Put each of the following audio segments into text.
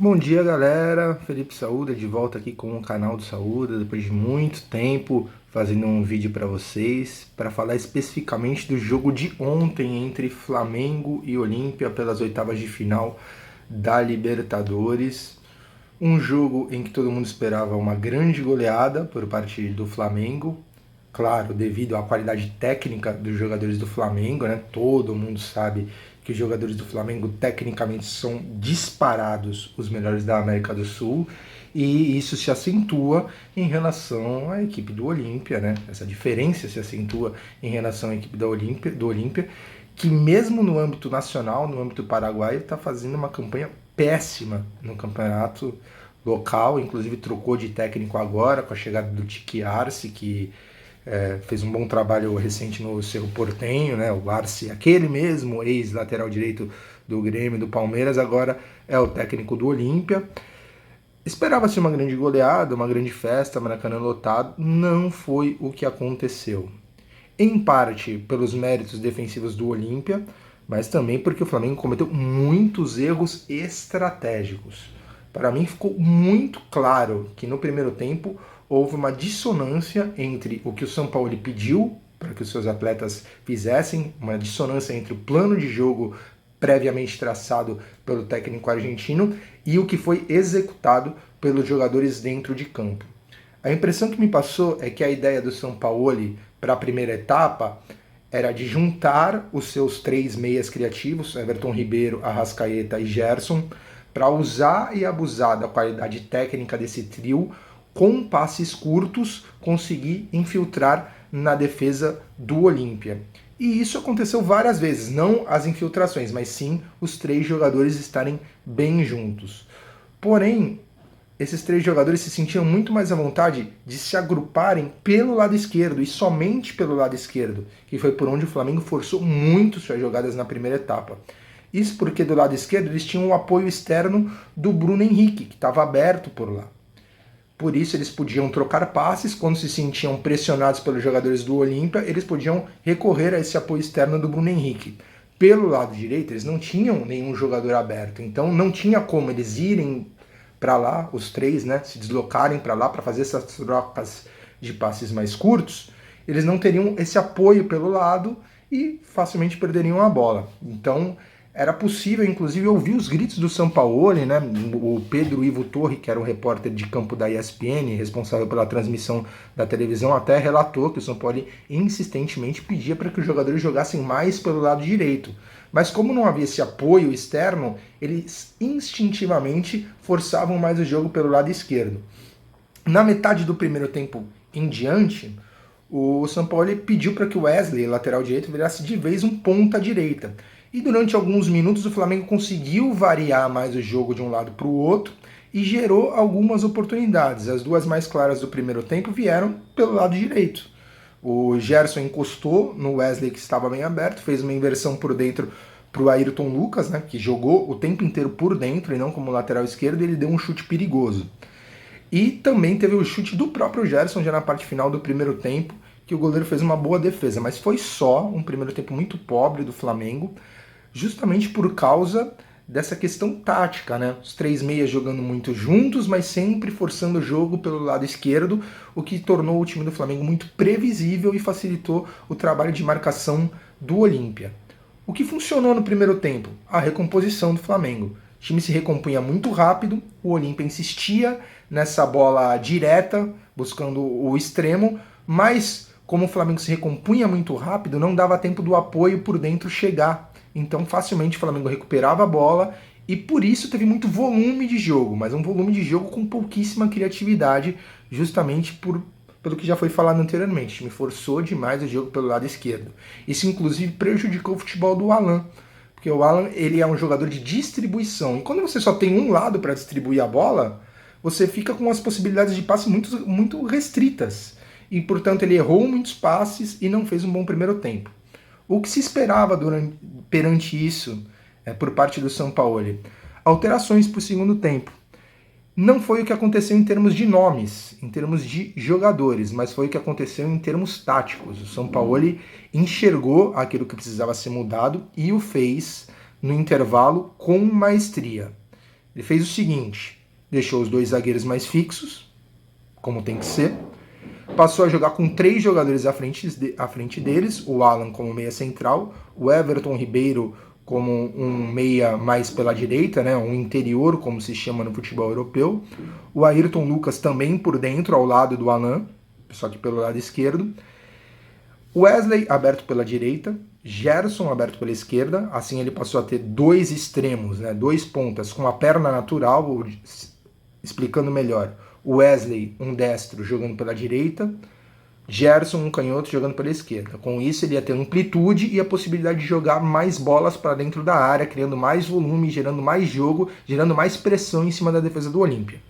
Bom dia, galera. Felipe Saúda de volta aqui com o canal do Saúda, depois de muito tempo fazendo um vídeo para vocês, para falar especificamente do jogo de ontem entre Flamengo e Olímpia pelas oitavas de final da Libertadores. Um jogo em que todo mundo esperava uma grande goleada por parte do Flamengo, claro, devido à qualidade técnica dos jogadores do Flamengo, né? Todo mundo sabe que os jogadores do Flamengo tecnicamente são disparados os melhores da América do Sul, e isso se acentua em relação à equipe do Olímpia, né? Essa diferença se acentua em relação à equipe do Olímpia, que mesmo no âmbito nacional, no âmbito paraguaio, está fazendo uma campanha péssima no campeonato local, inclusive trocou de técnico agora com a chegada do Tique Arce, que fez um bom trabalho recente no Cerro Porteño, né? O Arce, aquele mesmo ex-lateral direito do Grêmio, do Palmeiras, agora é o técnico do Olímpia. Esperava-se uma grande goleada, uma grande festa, Maracanã lotado, não foi o que aconteceu. Em parte pelos méritos defensivos do Olímpia, mas também porque o Flamengo cometeu muitos erros estratégicos. Para mim ficou muito claro que no primeiro tempo houve uma dissonância entre o que o São Paulo pediu para que os seus atletas fizessem, uma dissonância entre o plano de jogo previamente traçado pelo técnico argentino e o que foi executado pelos jogadores dentro de campo. A impressão que me passou é que a ideia do São Paulo para a primeira etapa era de juntar os seus três meias criativos, Everton Ribeiro, Arrascaeta e Gerson, para usar e abusar da qualidade técnica desse trio, com passes curtos, conseguir infiltrar na defesa do Olímpia. E isso aconteceu várias vezes, não as infiltrações, mas sim os três jogadores estarem bem juntos. Porém, esses três jogadores se sentiam muito mais à vontade de se agruparem pelo lado esquerdo, e somente pelo lado esquerdo, que foi por onde o Flamengo forçou muito suas jogadas na primeira etapa. Isso porque do lado esquerdo eles tinham o apoio externo do Bruno Henrique, que estava aberto por lá. Por isso eles podiam trocar passes, quando se sentiam pressionados pelos jogadores do Olímpia, eles podiam recorrer a esse apoio externo do Bruno Henrique. Pelo lado direito eles não tinham nenhum jogador aberto, então não tinha como eles irem para lá, os três, né, se deslocarem para lá para fazer essas trocas de passes mais curtos. Eles não teriam esse apoio pelo lado e facilmente perderiam a bola. Então era possível, inclusive, ouvir os gritos do Sampaoli, né? O Pedro Ivo Torre, que era o repórter de campo da ESPN, responsável pela transmissão da televisão, até relatou que o Sampaoli insistentemente pedia para que os jogadores jogassem mais pelo lado direito. Mas como não havia esse apoio externo, eles instintivamente forçavam mais o jogo pelo lado esquerdo. Na metade do primeiro tempo em diante, o Sampaoli pediu para que o Wesley, lateral direito, virasse de vez um ponta direita. E durante alguns minutos o Flamengo conseguiu variar mais o jogo de um lado para o outro e gerou algumas oportunidades. As duas mais claras do primeiro tempo vieram pelo lado direito. O Gerson encostou no Wesley, que estava bem aberto, fez uma inversão por dentro para o Ayrton Lucas, né, que jogou o tempo inteiro por dentro e não como lateral esquerdo, e ele deu um chute perigoso. E também teve o chute do próprio Gerson já na parte final do primeiro tempo, que o goleiro fez uma boa defesa, mas foi só um primeiro tempo muito pobre do Flamengo, justamente por causa dessa questão tática, né? Os três meias jogando muito juntos, mas sempre forçando o jogo pelo lado esquerdo, o que tornou o time do Flamengo muito previsível e facilitou o trabalho de marcação do Olímpia. O que funcionou no primeiro tempo? A recomposição do Flamengo. O time se recompunha muito rápido, o Olímpia insistia nessa bola direta, buscando o extremo, mas como o Flamengo se recompunha muito rápido, não dava tempo do apoio por dentro chegar. Então facilmente o Flamengo recuperava a bola e por isso teve muito volume de jogo, mas um volume de jogo com pouquíssima criatividade, justamente pelo que já foi falado anteriormente. O time forçou demais o jogo pelo lado esquerdo. Isso inclusive prejudicou o futebol do Alan, porque o Alan ele é um jogador de distribuição, e quando você só tem um lado para distribuir a bola, você fica com as possibilidades de passe muito restritas, e portanto ele errou muitos passes e não fez um bom primeiro tempo. O que se esperava perante isso por parte do Sampaoli? Alterações para o segundo tempo. Não foi o que aconteceu em termos de nomes, em termos de jogadores, mas foi o que aconteceu em termos táticos. O Sampaoli enxergou aquilo que precisava ser mudado e o fez no intervalo com maestria. Ele fez o seguinte, deixou os 2 zagueiros mais fixos, como tem que ser, passou a jogar com 3 jogadores à frente deles, o Alan como meia central, o Everton Ribeiro como um meia mais pela direita, né, um interior, como se chama no futebol europeu, o Ayrton Lucas também por dentro, ao lado do Alan, só que pelo lado esquerdo, Wesley aberto pela direita, Gerson aberto pela esquerda, assim ele passou a ter 2 extremos, né, 2 pontas com a perna natural, explicando melhor, Wesley, um destro, jogando pela direita, Gerson, um canhoto, jogando pela esquerda. Com isso, ele ia ter amplitude e a possibilidade de jogar mais bolas para dentro da área, criando mais volume, gerando mais jogo, gerando mais pressão em cima da defesa do Olímpia.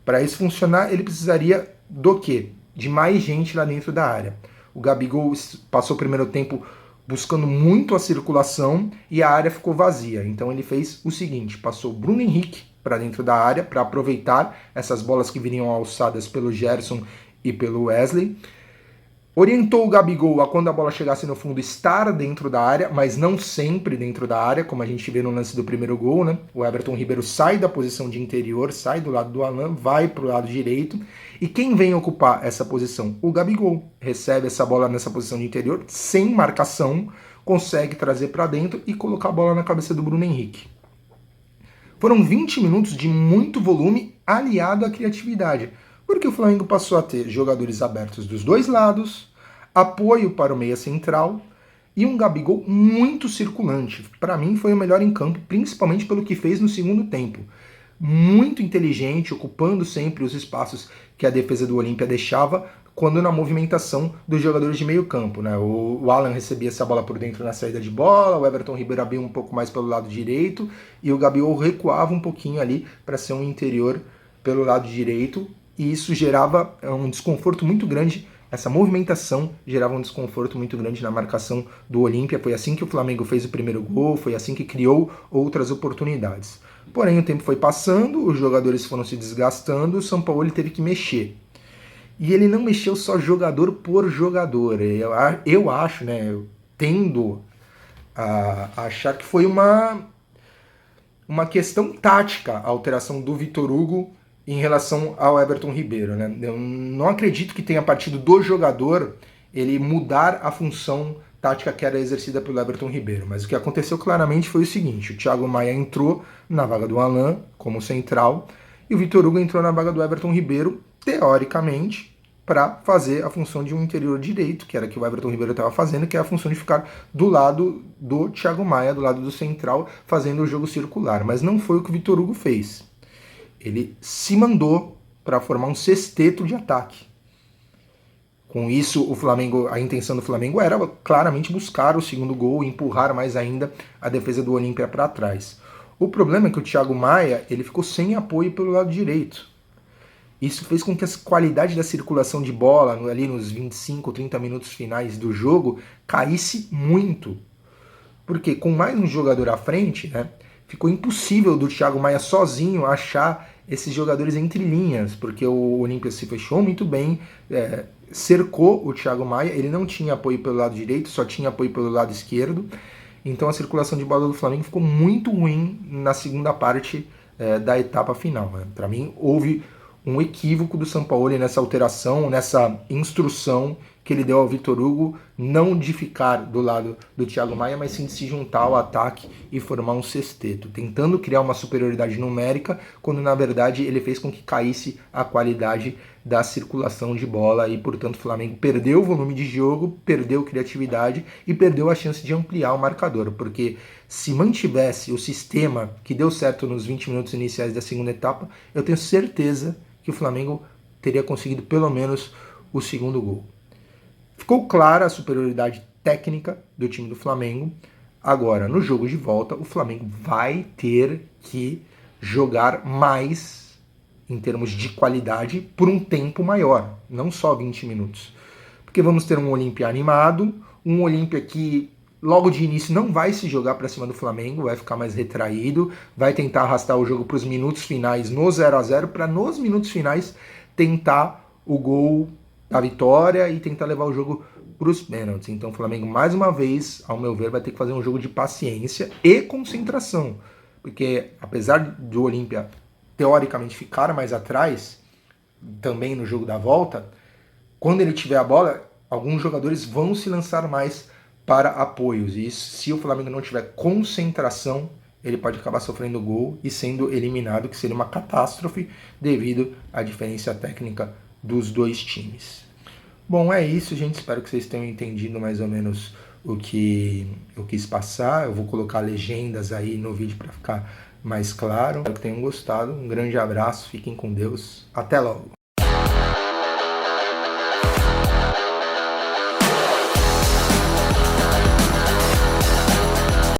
Para isso funcionar, ele precisaria do quê? De mais gente lá dentro da área. O Gabigol passou o primeiro tempo buscando muito a circulação e a área ficou vazia. Então ele fez o seguinte, passou Bruno Henrique para dentro da área para aproveitar essas bolas que viriam alçadas pelo Gerson e pelo Wesley. Orientou o Gabigol a quando a bola chegasse no fundo estar dentro da área, mas não sempre dentro da área, como a gente vê no lance do primeiro gol, né? O Everton Ribeiro sai da posição de interior, sai do lado do Alan, vai para o lado direito. E quem vem ocupar essa posição? O Gabigol. Recebe essa bola nessa posição de interior, sem marcação, consegue trazer para dentro e colocar a bola na cabeça do Bruno Henrique. Foram 20 minutos de muito volume aliado à criatividade, porque o Flamengo passou a ter jogadores abertos dos 2 lados, apoio para o meia central e um Gabigol muito circulante. Para mim foi o melhor em campo, principalmente pelo que fez no segundo tempo. Muito inteligente, ocupando sempre os espaços que a defesa do Olímpia deixava, quando na movimentação dos jogadores de meio campo, né? O Alan recebia essa bola por dentro na saída de bola, o Everton Ribeiro abria um pouco mais pelo lado direito e o Gabigol recuava um pouquinho ali para ser um interior pelo lado direito, e isso gerava um desconforto muito grande, essa movimentação gerava um desconforto muito grande na marcação do Olímpia. Foi assim que o Flamengo fez o primeiro gol, foi assim que criou outras oportunidades. Porém, o tempo foi passando, os jogadores foram se desgastando, o Sampaoli teve que mexer. E ele não mexeu só jogador por jogador. Eu acho, né, eu tendo a achar que foi uma questão tática a alteração do Vitor Hugo em relação ao Everton Ribeiro, né? Eu não acredito que tenha partido do jogador ele mudar a função tática que era exercida pelo Everton Ribeiro, mas o que aconteceu claramente foi o seguinte: o Thiago Maia entrou na vaga do Alan como central e o Vitor Hugo entrou na vaga do Everton Ribeiro, teoricamente, para fazer a função de um interior direito, que era que o Everton Ribeiro estava fazendo, que é a função de ficar do lado do Thiago Maia, do lado do central, fazendo o jogo circular. Mas não foi o que o Vitor Hugo fez. Ele se mandou para formar um sexteto de ataque. Com isso, a intenção do Flamengo era claramente buscar o segundo gol e empurrar mais ainda a defesa do Olímpia para trás. O problema é que o Thiago Maia ele ficou sem apoio pelo lado direito. Isso fez com que a qualidade da circulação de bola ali nos 25, 30 minutos finais do jogo caísse muito. Porque com mais um jogador à frente, né, ficou impossível do Thiago Maia sozinho achar esses jogadores entre linhas, porque o Olímpia se fechou muito bem, cercou o Thiago Maia, ele não tinha apoio pelo lado direito, só tinha apoio pelo lado esquerdo, então a circulação de bola do Flamengo ficou muito ruim na segunda parte da etapa final. Né? Para mim, houve um equívoco do Sampaoli nessa alteração, nessa instrução que ele deu ao Vitor Hugo, não de ficar do lado do Thiago Maia, mas sim de se juntar ao ataque e formar um sexteto, tentando criar uma superioridade numérica, quando na verdade ele fez com que caísse a qualidade da circulação de bola e, portanto, o Flamengo perdeu o volume de jogo, perdeu criatividade e perdeu a chance de ampliar o marcador, porque se mantivesse o sistema que deu certo nos 20 minutos iniciais da segunda etapa, eu tenho certeza que o Flamengo teria conseguido pelo menos o segundo gol. Ficou clara a superioridade técnica do time do Flamengo. Agora, no jogo de volta, o Flamengo vai ter que jogar mais em termos de qualidade por um tempo maior, não só 20 minutos. Porque vamos ter um Olímpia animado, um Olímpia que logo de início não vai se jogar para cima do Flamengo, vai ficar mais retraído, vai tentar arrastar o jogo para os minutos finais no 0-0, para nos minutos finais tentar o gol da vitória e tentar levar o jogo para os pênaltis. Então o Flamengo, mais uma vez, ao meu ver, vai ter que fazer um jogo de paciência e concentração. porque apesar do Olímpia teoricamente ficar mais atrás, também no jogo da volta, quando ele tiver a bola, alguns jogadores vão se lançar mais para apoios. E se o Flamengo não tiver concentração, ele pode acabar sofrendo gol e sendo eliminado, que seria uma catástrofe devido à diferença técnica dos dois times. Bom, é isso, gente. Espero que vocês tenham entendido mais ou menos o que eu quis passar. Eu vou colocar legendas aí no vídeo para ficar mais claro. Espero que tenham gostado. Um grande abraço, fiquem com Deus. Até logo!